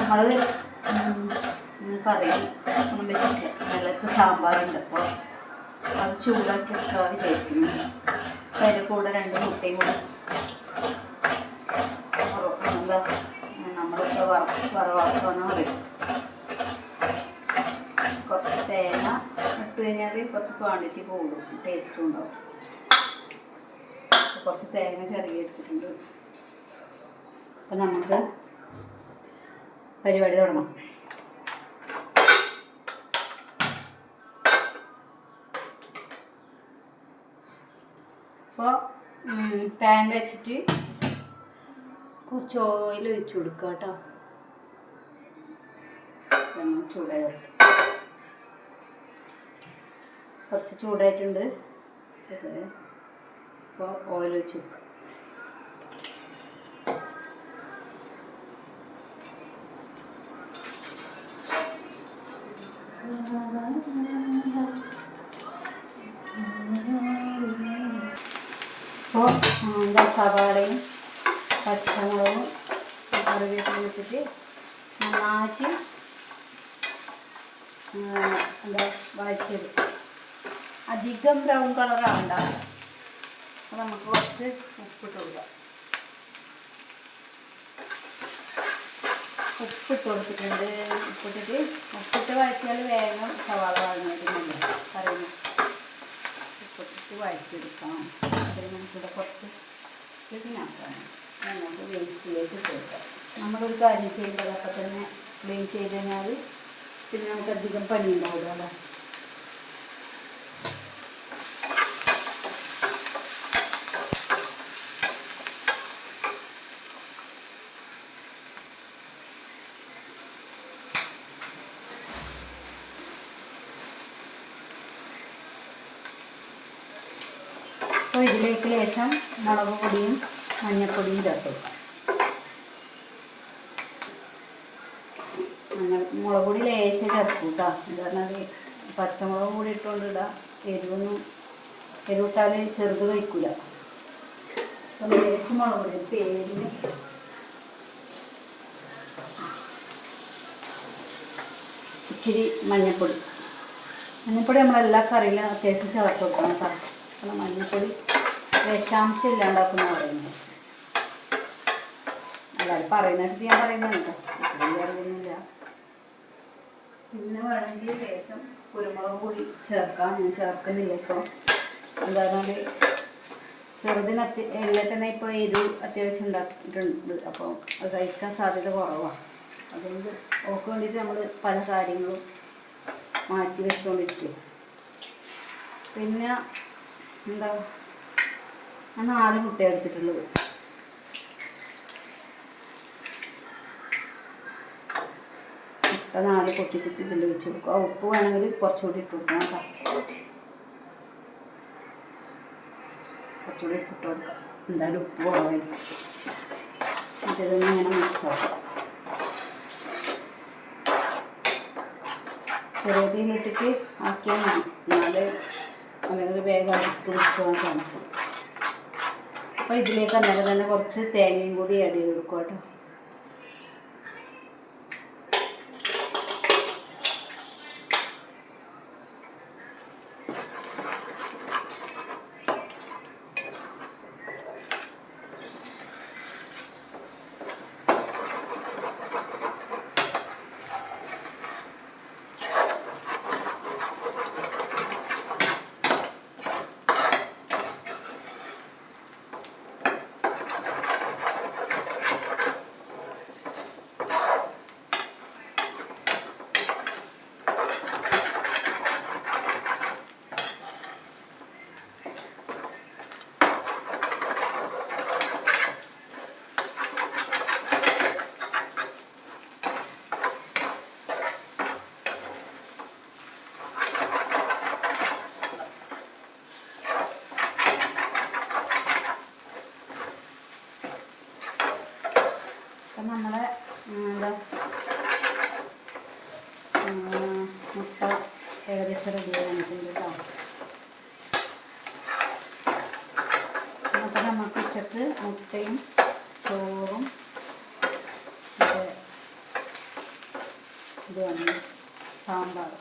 നമ്മൾ കറി ഒന്നും വെച്ചിട്ടില്ല. വെള്ളത്ത് സാമ്പാറുണ്ട്. അപ്പോൾ അത് ചൂടാക്കി എടുക്കാൻ വിചാരിക്കുന്നു. അതിൻ്റെ കൂടെ 2 മുട്ടയും കൂടി എന്താ നമ്മളിപ്പോൾ വറവാക്കാന്ന് പറയും. കുറച്ച് തേങ്ങ ഇട്ട് കഴിഞ്ഞാൽ കുറച്ച് ക്വാണ്ടിറ്റി കൂടും, ടേസ്റ്റും ഉണ്ടാവും. കുറച്ച് തേങ്ങ ചെറിയ എടുത്തിട്ടുണ്ട്. അപ്പം നമുക്ക് പരിപാടി തുടങ്ങാം. അപ്പോൾ പാൻ വെച്ചിട്ട് കുറച്ച് ഓയിൽ ഒഴിച്ച് കൊടുക്കുക കേട്ടോ. ചൂടായി കുറച്ച് ചൂടായിട്ടുണ്ട്. അപ്പോൾ ഓയിൽ ഒഴിച്ച് കൊടുക്കുക. അപ്പോൾ എന്താ സവാളയും പച്ചമുളകും കറിവേപ്പില വെച്ചിട്ട് നന്നായിട്ട് എന്താ വഴറ്റിയെടുക്കും. അധികം ബ്രൗൺ കളറാവണ്ട. അപ്പോൾ നമുക്ക് കുറച്ച് ഉപ്പിട്ട് കൊടുക്കാം. ഉപ്പിട്ട് കൊടുത്തിട്ടുണ്ട്. ഉപ്പിട്ട് വഴറ്റിയാൽ വേഗം സവാള വഴങ്ങുന്നുണ്ട്. കറിയുന്നു ഉപ്പിട്ടിട്ട് വഴറ്റിയെടുക്കാം. അതിന് നമുക്കിവിടെ കുറച്ച് ഇതിനാക്കാം. നമുക്ക് വേസ്റ്റിലേക്ക് കൊടുക്കാം. നമ്മളൊരു കാര്യം ചെയ്യുന്നത് അപ്പം തന്നെ ക്ലീൻ ചെയ്ത് കഴിഞ്ഞാൽ പിന്നെ നമുക്ക് അധികം പണി ഉണ്ടാവില്ല. അപ്പോൾ ഇതിലേക്ക് ലേശം മുളക് പൊടിയും മഞ്ഞൾപ്പൊടിയും ചേർത്ത് കൊടുക്കാം. മുളക് പൊടി ലേശം ചേർക്കും കേട്ടോ. എന്താ പറഞ്ഞാൽ പച്ചമുളക് കൂടി ഇട്ടുകൊണ്ട് ഇടാം. എരിവിട്ടാൽ ചെറുത് കഴിക്കില്ല. അപ്പോൾ ലേശം മുളക് പൊടി പേരിന് ഇച്ചിരി മഞ്ഞൾപ്പൊടി നമ്മളെല്ലാ കറിയിലും അത്യാവശ്യം ചേർത്ത് കൊടുക്കണം കേട്ടോ. അപ്പോൾ മഞ്ഞൾപ്പൊടി വിഷാംശം ഇല്ലാണ്ടാക്കുന്ന പറയുന്നത്. എല്ലാവരും പറയുന്നിടത്ത് ഞാൻ പറയുന്നത് കേട്ടോ. അറിയുന്നില്ല. പിന്നെ വേണമെങ്കിൽ ശേഷം കുരുമുളക് പൊടി ചേർക്കാം. ഞാൻ ചേർക്കുന്നില്ല ഇപ്പോൾ. എന്താ പറഞ്ഞാൽ ചെറുതിന് എല്ലാത്തിനും ഇപ്പോൾ എരിവ് അത്യാവശ്യം ഉണ്ടാക്കിയിട്ടുണ്ട്. അപ്പോൾ അത് കഴിക്കാൻ സാധ്യത കുറവാണ്. അതുകൊണ്ട് ഓക്ക് വേണ്ടിയിട്ട് നമ്മൾ പല കാര്യങ്ങളും മാറ്റി വെച്ചുകൊണ്ടിരിക്കും. പിന്നെ എന്താ ഞാൻ 4 മുട്ട എടുത്തിട്ടുള്ളത്. മുട്ട 4 പൊട്ടിച്ചിട്ട് ഇതിൽ വെച്ച് കൊടുക്കുക. ഉപ്പ് വേണമെങ്കിൽ കുറച്ചുകൂടി ഇട്ട് കൊടുക്കണം കേട്ടോ. കുറച്ചുകൂടി ഇട്ട് കൊടുക്കാം. എന്തായാലും ഉപ്പ് കുറവായിരിക്കും. ഇതൊന്നും ഇങ്ങനെ മിക്സ് ആക്കാം. ചെറിയ തീയിലിട്ടിട്ട് ആക്കിയാൽ മതി. എന്നാല് അല്ലെങ്കിൽ വേഗം അടുത്ത് വെച്ചോളാൻ ചാൻസ്. അപ്പോൾ ഇതിലേക്ക് അന്നേരം തന്നെ കുറച്ച് തേങ്ങയും കൂടി ആഡ് ചെയ്ത് കൊടുക്കുക കേട്ടോ. അപ്പം നമ്മളെ എന്താ മുട്ട ഏകദേശം റെഡി ആയിട്ടുണ്ട് കേട്ടോ. അപ്പം നമുക്ക് ഉച്ചക്ക് മുട്ടയും ചോറും ഇത് വന്നു സാമ്പാർ.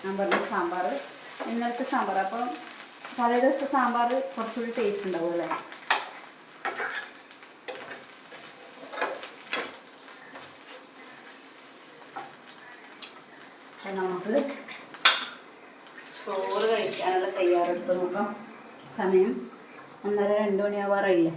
ഞാൻ പറഞ്ഞ സാമ്പാർ ഇന്നലത്തെ സാമ്പാർ. അപ്പം തലേ ദിവസത്തെ സാമ്പാർ കുറച്ചുകൂടി ടേസ്റ്റ് ഉണ്ടാവും അല്ലേ. അപ്പം നമുക്ക് ചോറ് കഴിക്കാനുള്ള തയ്യാറെടുപ്പ് നോക്കാം. സമയം 1:30-2 മണിയാവാറായില്ലേ.